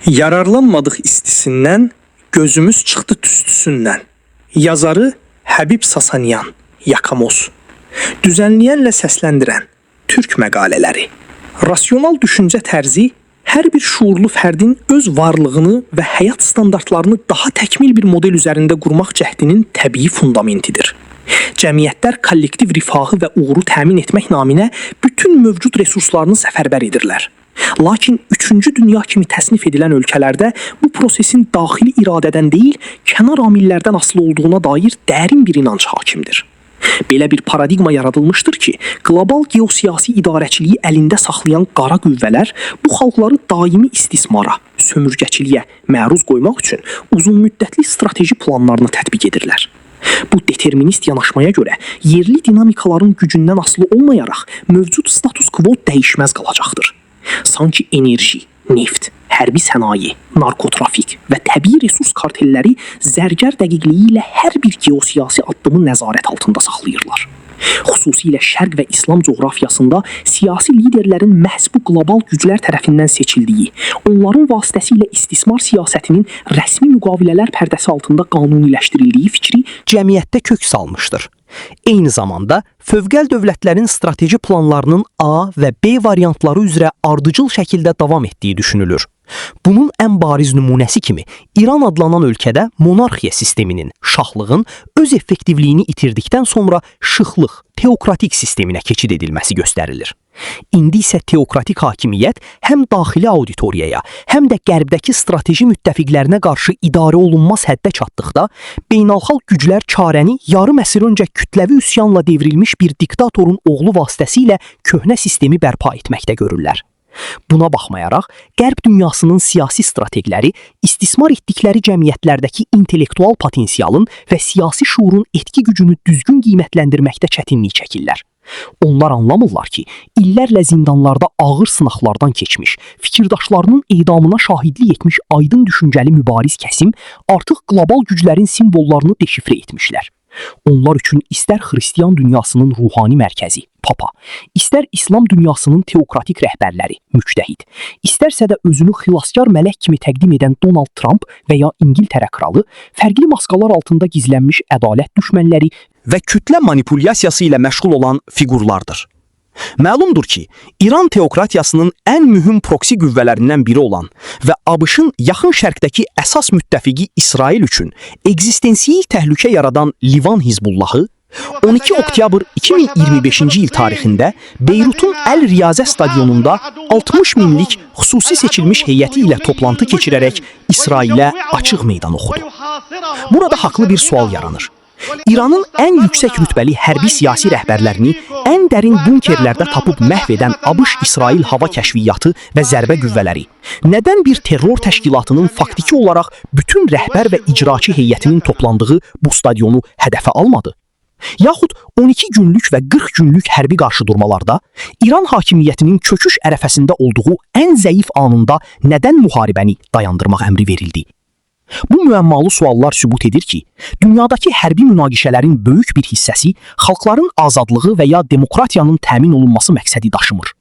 Yararlanmadıq istisindən, gözümüz çıxdı tüstüsündən. Yazarı Həbib Sasanyan, Yakamoz. Düzənləyənlə səsləndirən Türk məqalələri. Rasional düşüncə tərzi hər bir şuurlu fərdin öz varlığını və həyat standartlarını daha təkmil bir model üzərində qurmaq cəhdinin təbii fundamentidir. Cəmiyyətlər kollektiv rifahı və uğuru təmin etmək naminə bütün mövcud resurslarını səfərbər edirlər. Lakin 3-cü dünya kimi təsnif edilən ölkələrdə bu prosesin daxili iradədən deyil, kənar amillərdən asılı olduğuna dair dərin bir inanc hakimdir. Belə bir paradigma yaradılmışdır ki, qlobal geosiyasi idarəçiliyi əlində saxlayan qara qüvvələr bu xalqları daimi istismara, sömürgəçiliyə məruz qoymaq üçün uzunmüddətli strateji planlarını tətbiq edirlər. Bu determinist yanaşmaya görə yerli dinamikaların gücündən asılı olmayaraq mövcud status quo dəyişməz qalacaqdır. Sanki enerji, neft, hərbi sənaye, narkotrafik və təbii resurs kartelləri zərgər dəqiqliyi ilə hər bir geosiyasi addımı nəzarət altında saxlayırlar. Xüsusilə Şərq və İslam coğrafiyasında siyasi liderlərin məhz bu qlobal güclər tərəfindən seçildiyi, onların vasitəsilə istismar siyasətinin rəsmi müqavilələr pərdəsi altında qanuniləşdirildiyi fikri cəmiyyətdə kök salmışdır. Eyni zamanda fövqəl dövlətlərin strateji planlarının A və B variantları üzrə ardıcıl şəkildə davam etdiyi düşünülür. Bunun ən bariz nümunəsi kimi İran adlanan ölkədə monarxiya sisteminin, şahlığın öz effektivliyini itirdikdən sonra şıxlıq, teokratik sisteminə keçid edilməsi göstərilir. İndi isə teokratik hakimiyyət həm daxili auditoriyaya, həm də qərbdəki strateji müttəfiqlərinə qarşı idarə olunmaz həddə çatdıqda, beynəlxalq güclər çarəni yarım əsr öncə kütləvi üsyanla devrilmiş bir diktatorun oğlu vasitəsilə köhnə sistemi bərpa etməkdə görürlər. Buna baxmayaraq, Qərb dünyasının siyasi strateqləri istismar etdikləri cəmiyyətlərdəki intellektual potensialın və siyasi şuurun etki gücünü düzgün qiymətləndirməkdə çətinlik çəkirlər. Onlar anlamırlar ki, illərlə zindanlarda ağır sınaqlardan keçmiş, fikirdaşlarının edamına şahidlik etmiş aydın düşüncəli mübariz kəsim artıq qlobal güclərin simvollarını deşifrə etmişlər. Onlar üçün istər xristiyan dünyasının ruhani mərkəzi, Papa, istər İslam dünyasının teokratik rəhbərləri, müctəhid, istərsə də özünü xilaskar mələk kimi təqdim edən Donald Trump və ya İngiltərə kralı, fərqli maskalar altında gizlənmiş ədalət düşmənləri və kütlə manipulyasiyası ilə məşğul olan fiqurlardır. Məlumdur ki, İran teokratiyasının ən mühüm proksi qüvvələrindən biri olan və ABŞ-ın yaxın şərqdəki əsas müttəfiqi İsrail üçün ekzistensial təhlükə yaradan Livan Hizbullahı 12 oktyabr 2025-ci il tarixində Beyrutun Əl-Riyazə stadionunda 60 minlik xüsusi seçilmiş heyəti ilə toplantı keçirərək İsrailə açıq meydan oxudu. Burada haqlı bir sual yaranır. İranın ən yüksək rütbəli hərbi siyasi rəhbərlərini ən dərin bunkerlərdə tapıb məhv edən ABŞ-İsrail hava kəşfiyyatı və zərbə qüvvələri nədən bir terror təşkilatının faktiki olaraq bütün rəhbər və icraçı heyətinin toplandığı bu stadionu hədəfə almadı? Yaxud 12 günlük və 40 günlük hərbi qarşıdurmalarda İran hakimiyyətinin çöküş ərəfəsində olduğu ən zəif anında nədən müharibəni dayandırmaq əmri verildi? Bu müəmmalı suallar sübut edir ki, dünyadakı hərbi münaqişələrin böyük bir hissəsi xalqların azadlığı və ya demokratiyanın təmin olunması məqsədi daşımır.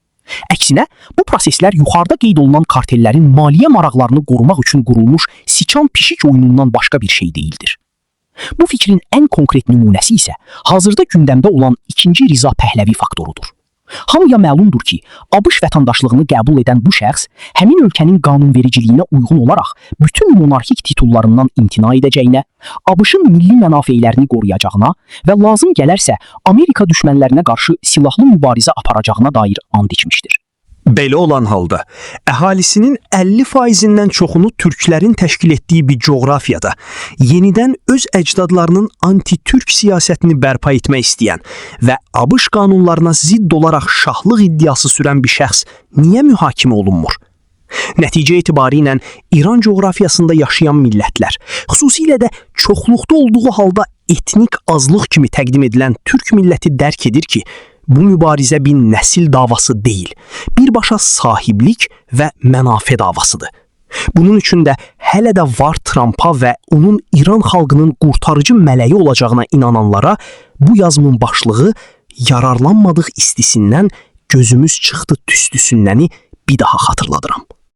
Əksinə, bu proseslər yuxarıda qeyd olunan kartellərin maliyyə maraqlarını qorumaq üçün qurulmuş siçan pişik oyunundan başqa bir şey deyildir. Bu fikrin ən konkret nümunəsi isə hazırda gündəmdə olan ikinci Riza Pəhləvi faktorudur. Hamıya məlumdur ki, ABŞ vətəndaşlığını qəbul edən bu şəxs həmin ölkənin qanunvericiliyinə uyğun olaraq bütün monarxik titullarından imtina edəcəyinə, ABŞ-ın milli mənafeylərini qoruyacağına və lazım gələrsə Amerika düşmənlərinə qarşı silahlı mübarizə aparacağına dair and içmişdir. Belə olan halda, əhalisinin 50%-dən çoxunu türklərin təşkil etdiyi bir coğrafiyada yenidən öz əcdadlarının anti-türk siyasətini bərpa etmək istəyən və ABŞ qanunlarına zidd olaraq şahlıq iddiası sürən bir şəxs niyə mühakimə olunmur? Nəticə etibarı ilə İran coğrafiyasında yaşayan millətlər, xüsusilə də çoxluqda olduğu halda etnik azlıq kimi təqdim edilən türk milləti dərk edir ki, bu mübarizə bir nəsil davası deyil, birbaşa sahiblik və mənafe davasıdır. Bunun üçün də hələ də var Trumpa və onun İran xalqının qurtarıcı mələyi olacağına inananlara bu yazımın başlığı yararlanmadıq istisindən gözümüz çıxdı tüstüsündəni bir daha xatırladıram.